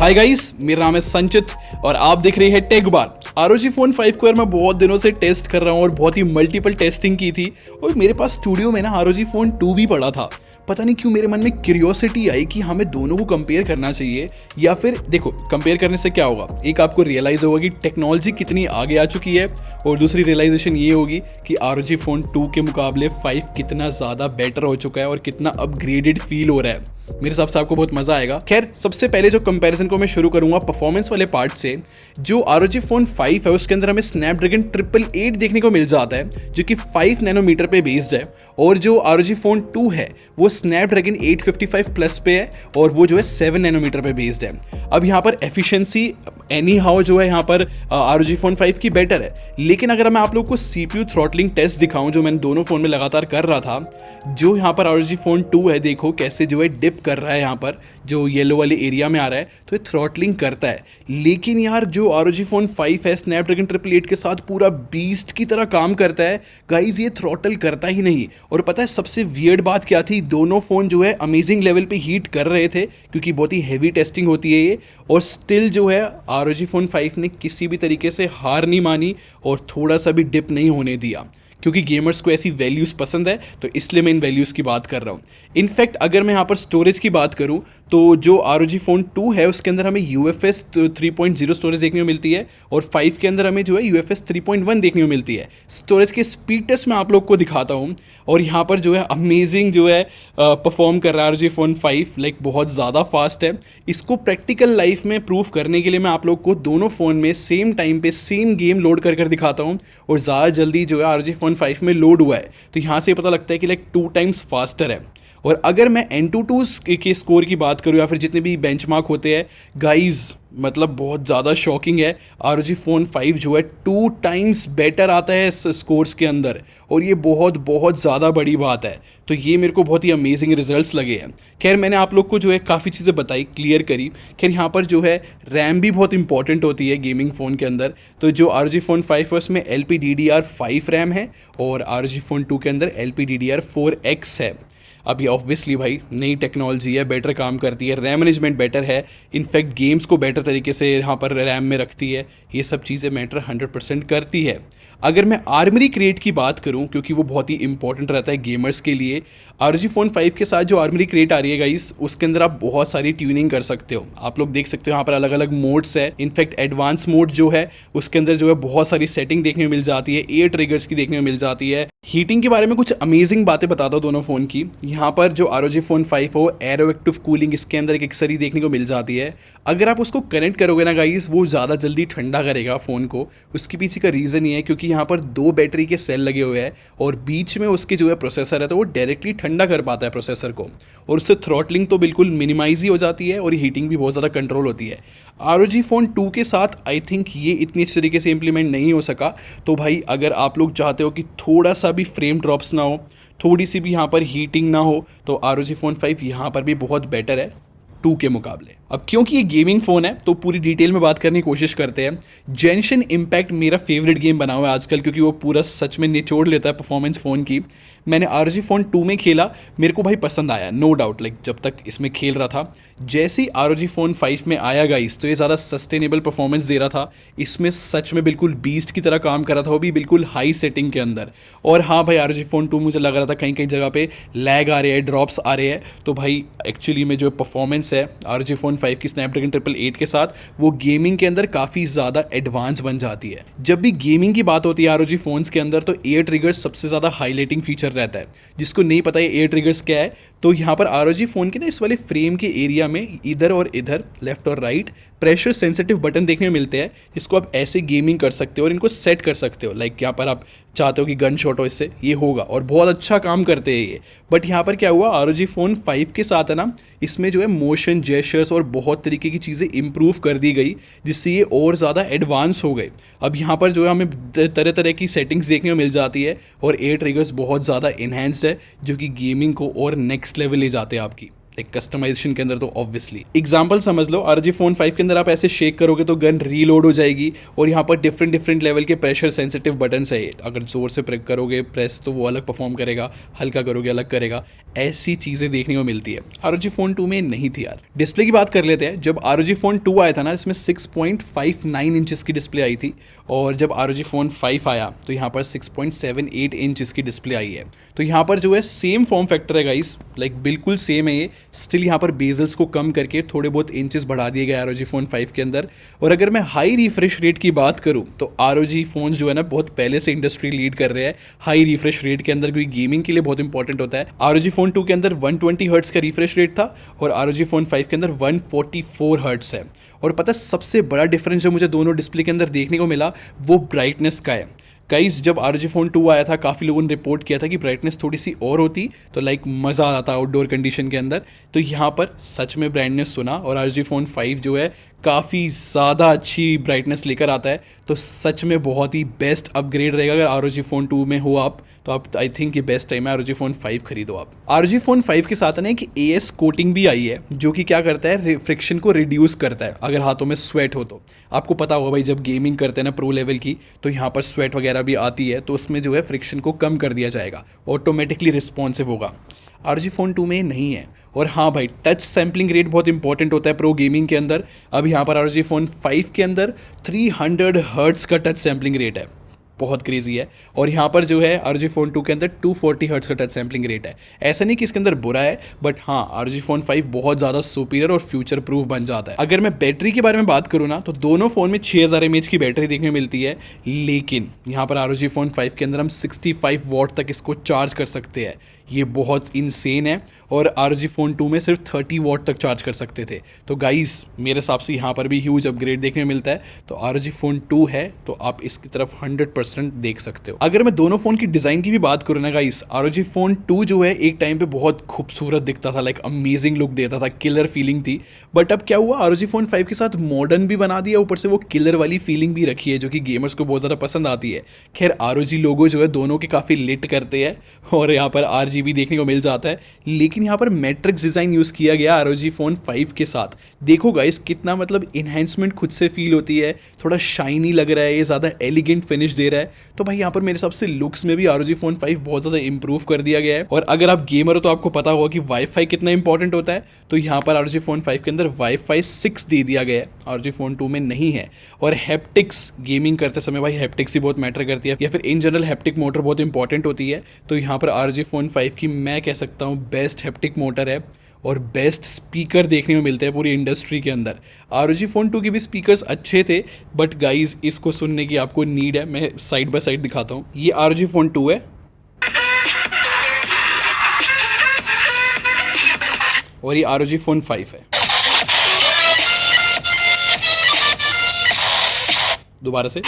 Hi guys, मेरा नाम है संचित और आप देख रहे हैं टेक बार। ROG Phone 5 को यार मैं बहुत दिनों से टेस्ट कर रहा हूँ और बहुत ही मल्टीपल टेस्टिंग की थी और मेरे पास स्टूडियो में ना ROG Phone 2 भी पड़ा था। पता नहीं क्यों मेरे मन में क्यूरियोसिटी आई कि हमें दोनों को कंपेयर करना चाहिए, या फिर देखो कंपेयर करने से क्या होगा, एक आपको रियलाइज होगा कि टेक्नोलॉजी कितनी आगे आ चुकी है और दूसरी रियलाइजेशन ये होगी कि ROG Phone 2 के मुकाबले 5 कितना ज़्यादा बेटर हो चुका है और कितना अपग्रेडेड फील हो रहा है। मेरे हिसाब से आपको बहुत मजा आएगा। खैर, सबसे पहले जो कंपैरिजन को मैं शुरू करूंगा परफॉर्मेंस वाले पार्ट से। जो ROG Phone 5 है उसके अंदर हमें स्नैपड्रैगन 888 देखने को मिल जाता है जो कि 5 नैनोमीटर पे बेस्ड है, और जो ROG Phone 2 है वो स्नैपड्रैगन 855 प्लस पे है और वो जो है 7 नैनोमीटर पे बेस्ड है। अब यहाँ पर एफिशिएंसी एनी हाउ जो है यहाँ पर ROG Phone 5 की बेटर है, लेकिन अगर मैं आप लोग को CPU थ्रॉटलिंग टेस्ट दिखाऊं जो मैंने दोनों फोन में लगातार कर रहा था, जो यहाँ पर ROG Phone 2 है देखो कैसे जो है डिप कर रहा है, यहाँ पर जो येलो वाले एरिया में आ रहा है तो ये थ्रॉटलिंग करता है। लेकिन यार जो ROG Phone 5 है स्नैपड्रैगन 888 के साथ पूरा बीस्ट की तरह काम करता है गाइज, ये थ्रॉटल करता ही नहीं। और पता है सबसे वियर्ड बात क्या थी, दोनों फोन जो है अमेजिंग लेवल पे हीट कर रहे थे क्योंकि बहुत ही हैवी टेस्टिंग होती है ये, और स्टिल जो है ROG Phone 5 ने किसी भी तरीके से हार नहीं मानी और थोड़ा सा भी डिप नहीं होने दिया, क्योंकि गेमर्स को ऐसी वैल्यूज़ पसंद है तो इसलिए मैं इन वैल्यूज़ की बात कर रहा हूँ। इनफैक्ट अगर मैं यहाँ पर स्टोरेज की बात करूँ तो जो ROG Phone 2 है उसके अंदर हमें UFS 3.0 स्टोरेज देखने को मिलती है और 5 के अंदर हमें जो है UFS 3.1 देखने को मिलती है। स्टोरेज के स्पीड टेस्ट मैं आप लोग को दिखाता हूँ और यहाँ पर जो है अमेजिंग जो है परफॉर्म कर रहा है ROG Phone 5, लाइक बहुत ज़्यादा फास्ट है। इसको प्रैक्टिकल लाइफ में प्रूफ करने के लिए मैं आप लोग को दोनों फ़ोन में सेम टाइम पे सेम गेम लोड कर दिखाता हूँ और ज़्यादा जल्दी जो है ROG Phone 5 में लोड हुआ है, तो यहाँ से पता लगता है कि लाइक 2 टाइम्स फास्टर है। और अगर मैं Antutu के स्कोर की बात करूँ या फिर जितने भी बेंचमार्क होते हैं गाइज, मतलब बहुत ज़्यादा शॉकिंग है। ROG Phone 5 जो है 2 टाइम्स बेटर आता है इस स्कोर्स के अंदर, और ये बहुत बहुत ज़्यादा बड़ी बात है। तो ये मेरे को बहुत ही अमेजिंग रिजल्ट्स लगे हैं। खैर, मैंने आप लोग को जो है काफ़ी चीज़ें बताई, क्लियर करी। खैर, यहाँ पर जो है रैम भी बहुत इंपॉर्टेंट होती है गेमिंग फ़ोन के अंदर। तो जो ROG Phone 5 है उसमें LPDDR5 रैम है और ROG Phone 2 के अंदर LPDDR4X है। अभी ऑब्वियसली भाई नई टेक्नोलॉजी है, बेटर काम करती है, रैम मैनेजमेंट बेटर है, इनफैक्ट गेम्स को बेटर तरीके से यहाँ पर रैम में रखती है। ये सब चीज़ें मैटर 100% करती है। अगर मैं आर्मरी क्रिएट की बात करूँ, क्योंकि वो बहुत ही इंपॉर्टेंट रहता है गेमर्स के लिए, ROG Phone 5 के साथ जो आर्मरी क्रिएट आ रही है गाइस उसके अंदर आप बहुत सारी ट्यूनिंग कर सकते हो। आप लोग देख सकते हो यहाँ पर अलग अलग मोड्स है। इनफैक्ट एडवांस मोड जो है उसके अंदर जो है बहुत सारी सेटिंग देखने को मिल जाती है, एयर ट्रिगर्स की देखने को मिल जाती है। हीटिंग के बारे में कुछ अमेजिंग बातें बताता हूँ दोनों फ़ोन की। यहाँ पर जो ROG Phone 5 हो एरो एक्टिव कूलिंग इसके अंदर एक एक्सरी देखने को मिल जाती है। अगर आप उसको कनेक्ट करोगे ना गाइस वो ज़्यादा जल्दी ठंडा करेगा फ़ोन को। उसके पीछे का रीज़न ये है क्योंकि यहाँ पर 2 बैटरी के सेल लगे हुए हैं और बीच में उसके जो है प्रोसेसर है, तो वो डायरेक्टली ठंडा कर पाता है प्रोसेसर को, और उससे थ्रॉटलिंग तो बिल्कुल मिनिमाइज ही हो जाती है और हीटिंग भी बहुत ज़्यादा कंट्रोल होती है। ROG Phone 2 के साथ आई थिंक ये इतनी अच्छी तरीके से इंप्लीमेंट नहीं हो सका। तो भाई अगर आप लोग चाहते हो कि थोड़ा सा भी फ्रेम ड्रॉप्स ना हो, थोड़ी सी भी यहाँ पर हीटिंग ना हो, तो ROG Phone 5 यहाँ पर भी बहुत बेटर है 2 के मुकाबले। अब क्योंकि ये गेमिंग फ़ोन है तो पूरी डिटेल में बात करने की कोशिश करते हैं। जेंशन इम्पैक्ट मेरा फेवरेट गेम बना हुआ है आजकल, क्योंकि वो पूरा सच में निचोड़ लेता है परफॉर्मेंस फ़ोन की। मैंने ROG Phone 2 में खेला, मेरे को भाई पसंद आया, नो डाउट। लाइक जब तक इसमें खेल रहा था, जैसे ही ROG Phone 5 में आया गाइस तो ये ज़्यादा सस्टेनेबल परफॉर्मेंस दे रहा था। इसमें सच में बिल्कुल बीस्ट की तरह काम कर रहा था, वो भी बिल्कुल हाई सेटिंग के अंदर। और हाँ भाई ROG Phone 2 मुझे लग रहा था कहीं कहीं जगह पे लैग आ रहे हैं, ड्रॉप्स आ रहे हैं। तो भाई एक्चुअली में जो परफॉर्मेंस है ROG Phone 5 की स्नैपड्रैगन 888 के साथ, वो गेमिंग के अंदर काफ़ी ज़्यादा एडवांस बन जाती है। जब भी गेमिंग की बात होती है ROG फ़ोन्स के अंदर तो एयर ट्रिगर्स सबसे ज़्यादा हाईलाइटिंग फीचर रहता है। जिसको नहीं पता है एयर ट्रिगर्स क्या है, तो यहाँ पर ROG फ़ोन के ना इस वाले फ्रेम के एरिया में इधर और इधर, लेफ्ट और राइट, प्रेशर सेंसिटिव बटन देखने को मिलते हैं, जिसको आप ऐसे गेमिंग कर सकते हो और इनको सेट कर सकते हो। लाइक यहाँ पर आप चाहते हो कि गन शॉट हो, इससे ये होगा और बहुत अच्छा काम करते हैं ये। बट यहाँ पर क्या हुआ, ROG Phone 5 के साथ है ना, इसमें जो है मोशन जेस्चर्स और बहुत तरीके की चीज़ें इंप्रूव कर दी गई, जिससे ये और ज़्यादा एडवांस हो गए। अब यहाँ पर जो है हमें तरह तरह की सेटिंग्स देखने को मिल जाती है और एयर ट्रिगर्स बहुत ज़्यादा इन्हेंस्ड है, जो कि गेमिंग को और नेक्स्ट लेवल ले जाते हैं आपकी। एक कस्टमाइजेशन के अंदर तो ऑब्वियसली एग्जांपल समझ लो, ROG Phone 5 के अंदर आप ऐसे शेक करोगे तो गन रीलोड हो जाएगी और यहाँ पर डिफरेंट लेवल के प्रेशर सेंसिटिव बटन्स है। अगर जोर से प्रेस करोगे तो वो अलग परफॉर्म करेगा, हल्का करोगे अलग करेगा। ऐसी चीज़ें देखने को मिलती है। ROG Phone 2 में नहीं थी यार। डिस्प्ले की बात कर लेते हैं। जब ROG Phone 2 आया था ना, इसमें 6.59 इंचेस की डिस्प्ले आई थी और जब ROG Phone 5 आया तो यहाँ पर 6.78 इंचेस की डिस्प्ले आई है। तो यहाँ पर जो है सेम फॉर्म फैक्टर है गाइस, लाइक बिल्कुल सेम है ये। स्टिल यहाँ पर बेजल्स को कम करके थोड़े बहुत इंचेस बढ़ा दिए गए ROG Phone 5 के अंदर। और अगर मैं हाई रिफ्रेश रेट की बात करूँ तो ROG फोन जो है ना बहुत पहले से इंडस्ट्री लीड कर रहे हैं हाई रिफ्रेश रेट के अंदर, क्योंकि गेमिंग के लिए बहुत इंपॉर्टेंट होता है। ROG Phone 2 के अंदर 120 हर्ट्स का रिफ्रेश रेट था और ROG Phone 5 के अंदर 144 हर्ट्स है। और पता है सबसे बड़ा डिफरेंस जो मुझे दोनों डिस्प्ले के अंदर देखने को मिला वो ब्राइटनेस का है। गाइस जब ROG Phone 2 आया था काफ़ी लोगों ने रिपोर्ट किया था कि ब्राइटनेस थोड़ी सी और होती तो लाइक मज़ा आता आउटडोर कंडीशन के अंदर। तो यहाँ पर सच में ब्राइटनेस सुना और ROG Phone 5 जो है काफ़ी ज़्यादा अच्छी ब्राइटनेस लेकर आता है। तो सच में बहुत ही बेस्ट अपग्रेड रहेगा। अगर ROG Phone 2 में हो आप तो आप आई थिंक ये बेस्ट टाइम है ROG Phone 5 खरीदो आप। ROG Phone 5 के साथ ना एक AS कोटिंग भी आई है जो कि क्या करता है, फ्रिक्शन को रिड्यूस करता है अगर हाथों में स्वेट हो तो। आपको पता होगा भाई जब गेमिंग करते हैं ना प्रो लेवल की तो यहाँ पर स्वेट वगैरह भी आती है, तो उसमें जो है फ्रिक्शन को कम कर दिया जाएगा, ऑटोमेटिकली रिस्पॉन्सिव होगा। ROG Phone 2 में नहीं है। और हाँ भाई टच सैम्पलिंग रेट बहुत इंपॉर्टेंट होता है प्रो गेमिंग के अंदर। अब यहाँ पर ROG Phone 5 के अंदर 300 हर्ट्स का टच सैम्पलिंग रेट है, बहुत क्रेजी है। और यहाँ पर जो है ROG Phone 2 के अंदर 240 हर्ट्स का टच सैम्पलिंग रेट है। ऐसा नहीं कि इसके अंदर बुरा है, बट हाँ ROG Phone 5 बहुत ज़्यादा सुपीरियर और फ्यूचर प्रूफ बन जाता है। अगर मैं बैटरी के बारे में बात करूँ ना तो दोनों फ़ोन में 6000 mAh की बैटरी देखने को मिलती है, लेकिन यहाँ पर ROG Phone 5 के अंदर हम 65 वॉट तक इसको चार्ज कर सकते हैं। ये बहुत इनसेन है। और ROG Phone 2 में सिर्फ 30 वॉट तक चार्ज कर सकते थे। तो गाइस मेरे हिसाब से यहाँ पर भी ह्यूज अपग्रेड देखने को मिलता है। तो ROG Phone 2 है तो आप इसकी तरफ 100% देख सकते हो। अगर मैं दोनों फ़ोन की डिज़ाइन की भी बात करूँ ना गाइस, ROG Phone 2 जो है एक टाइम पे बहुत खूबसूरत दिखता था, लाइक अमेजिंग लुक देता था, किलर फीलिंग थी। बट अब क्या हुआ, ROG Phone 5 के साथ मॉडर्न भी बना दिया, ऊपर से वो किलर वाली फीलिंग भी रखी है जो कि गेमर्स को बहुत ज़्यादा पसंद आती है। खैर ROG लोगो जो है दोनों के काफ़ी लिट करते हैं और यहाँ पर RGB देखने को मिल जाता है, लेकिन यहाँ पर मैट्रिक्स डिज़ाइन यूज़ किया गया ROG Phone 5 के साथ। देखो गाइस कितना मतलब इन्हेंसमेंट खुद से फील होती है, थोड़ा शाइनी लग रहा है, ये ज़्यादा एलिगेंट फिनिश दे रहा है। तो भाई यहाँ पर मेरे हिसाब से लुक्स में भी ROG Phone 5 बहुत ज़्यादा इंप्रूव कर दिया गया है। और अगर आप गेमर हो तो आपको पता होगा कि वाईफाई कितना इंपॉर्टेंट होता है। तो यहाँ पर ROG Phone 5 के अंदर वाईफाई 6 दे दिया गया है, ROG Phone 2 में नहीं है। और हैप्टिक्स गेमिंग करते समय भाई हैप्टिक्स ही बहुत मैटर करती है, या फिर इन जनरल हैप्टिक मोटर बहुत इंपॉर्टेंट होती है। तो यहाँ पर ROG Phone 5 की मैं कह सकता हूँ बेस्ट हैप्टिक मोटर है और बेस्ट स्पीकर देखने को मिलते हैं पूरी इंडस्ट्री के अंदर। ROG Phone 2 के भी स्पीकर्स अच्छे थे, बट गाइज इसको सुनने की आपको नीड है। मैं साइड बाय साइड दिखाता हूँ। ये ROG Phone 2 है और ये ROG Phone 5 है। दोबारा से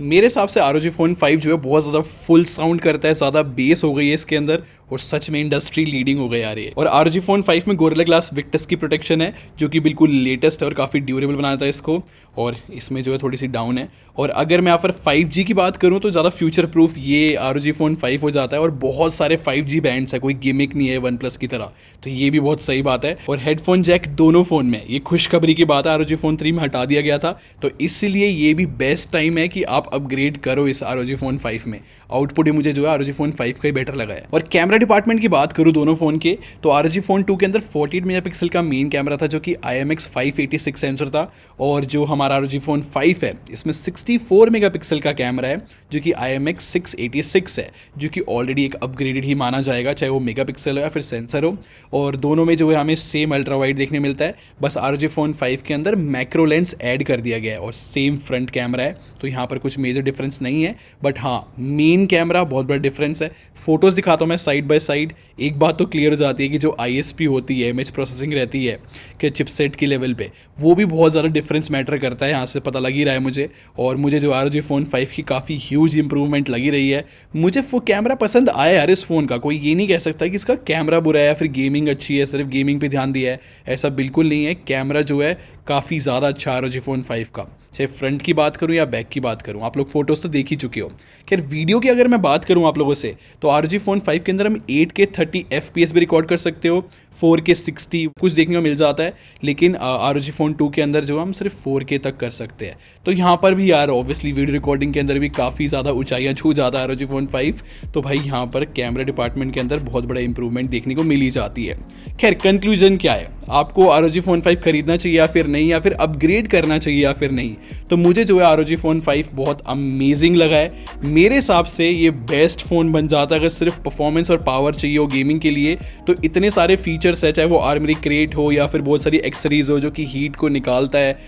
मेरे हिसाब से ROG Phone 5 जो है बहुत ज़्यादा फुल साउंड करता है, ज़्यादा बेस हो गई है इसके अंदर और सच में इंडस्ट्री लीडिंग हो गई यार ये। और ROG Phone 5 में गोरिल्ला ग्लास विक्टस की प्रोटेक्शन है जो कि बिल्कुल लेटेस्ट है और काफ़ी ड्यूरेबल बनाता है इसको, और इसमें जो है थोड़ी सी डाउन है। और अगर मैं यहाँ पर 5G की बात करूँ तो ज़्यादा फ्यूचर प्रूफ ये ROG Phone 5 हो जाता है। और बहुत सारे 5G बैंड्स है, कोई गिमिक नहीं है OnePlus की तरह, तो ये भी बहुत सही बात है। और हेडफोन जैक दोनों फ़ोन में, ये खुशखबरी की बात है, ROG Phone 3 में हटा दिया गया था, तो इसलिए ये भी बेस्ट टाइम है कि आप अपग्रेड करो इस ROG Phone 5 में। आउटपुट ही मुझे जो है ROG Phone 5 का ही बेटर लगा है। और कैमरा डिपार्टमेंट की बात करूँ दोनों फ़ोन के, तो ROG Phone 2 के अंदर 48 मेगापिक्सल का मेन कैमरा था जो कि IMX 586 सेंसर था। और जो हमारा ROG Phone 5 है इसमें 64 मेगापिक्सल का कैमरा है जो कि IMX 686 है, जो कि ऑलरेडी एक अपग्रेडेड ही माना जाएगा, चाहे वो मेगापिक्सल हो या फिर सेंसर हो। और दोनों में जो है हमें सेम अल्ट्रा वाइड देखने मिलता है, बस ROG Phone 5 के अंदर मैक्रो लेंस ऐड कर दिया गया है और सेम फ्रंट कैमरा है। तो यहाँ पर कुछ मेजर डिफरेंस नहीं है, बट हाँ मेन कैमरा बहुत बड़ा डिफरेंस है। फोटोज़ दिखाता हूँ मैं साइड बाय साइड। एक बात तो क्लियर हो जाती है कि जो ISP होती है, इमेज प्रोसेसिंग रहती है कि चिपसेट की लेवल पे, वो भी बहुत ज़्यादा डिफरेंस मैटर करता है, यहाँ से पता लग ही रहा है मुझे। और मुझे जो ROG Phone 5 की काफ़ी ह्यूज इंप्रूवमेंट लगी रही है। मुझे वो कैमरा पसंद आया यार इस फ़ोन का, कोई ये नहीं कह सकता कि इसका कैमरा बुरा है या फिर गेमिंग अच्छी है, सिर्फ गेमिंग पे ध्यान दिया है, ऐसा बिल्कुल नहीं है। कैमरा जो है काफ़ी ज़्यादा अच्छा ROG Phone 5 का, चाहे फ्रंट की बात करूं या बैक की बात करूं। आप लोग फोटोज़ तो देख ही चुके हो। खैर वीडियो की अगर मैं बात करूं आप लोगों से, तो ROG Phone 5 के अंदर हम 8K 30 FPS भी रिकॉर्ड कर सकते हो, 4K 60 कुछ देखने को मिल जाता है, लेकिन ROG Phone 2 के अंदर जो हम सिर्फ 4K तक कर सकते हैं। तो यहाँ पर भी यार ऑब्वियसली वीडियो रिकॉर्डिंग के अंदर भी काफ़ी ज़्यादा ऊंचाइयाँ छू जाता है ROG Phone 5। तो भाई यहाँ पर कैमरा डिपार्टमेंट के अंदर बहुत बड़ा इंप्रूवमेंट देखने को मिल ही जाती है। खैर कंक्लूजन क्या है, आपको ROG Phone 5 खरीदना चाहिए या फिर नहीं, या फिर अपग्रेड करना चाहिए या फिर नहीं? तो मुझे जो है ROG Phone 5 बहुत अमेजिंग लगा है। मेरे हिसाब से ये बेस्ट फ़ोन बन जाता है अगर सिर्फ परफॉर्मेंस और पावर चाहिए हो गेमिंग के लिए। तो इतने सारे फीचर्स है, चाहे वो आर्मरी क्रेट हो या फिर बहुत सारी एक्सेसरीज हो जो कि हीट को निकालता है,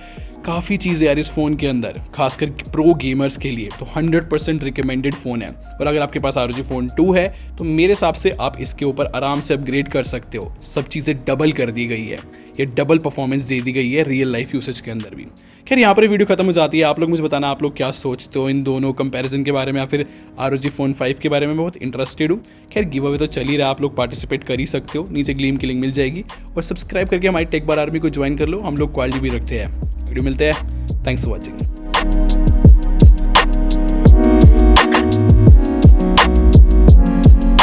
काफ़ी चीज़ें यार इस फ़ोन के अंदर, खासकर प्रो गेमर्स के लिए तो 100% रिकमेंडेड फ़ोन है। और अगर आपके पास ROG Phone 2 है तो मेरे हिसाब से आप इसके ऊपर आराम से अपग्रेड कर सकते हो। सब चीज़ें डबल कर दी गई है, ये डबल परफॉर्मेंस दे दी गई है रियल लाइफ यूसेज के अंदर भी। खैर यहाँ पर वीडियो खत्म हो जाती है। आप लोग मुझे बताना आप लोग क्या सोचते हो इन दोनों कंपैरिजन के बारे में, या फिर ROG Phone 5 के बारे में। मैं बहुत इंटरेस्टेड हूँ। खैर गिव अवे तो चल ही रहा, आप लोग पार्टिसिपेट कर ही सकते हो, नीचे ग्लीम की लिंक मिल जाएगी। और सब्सक्राइब करके हमारी टेक बार आर्मी को ज्वाइन कर लो, हम लोग क्वालिटी भी रखते हैं। वीडियो मिलते हैं, थैंक्स फॉर वॉचिंग।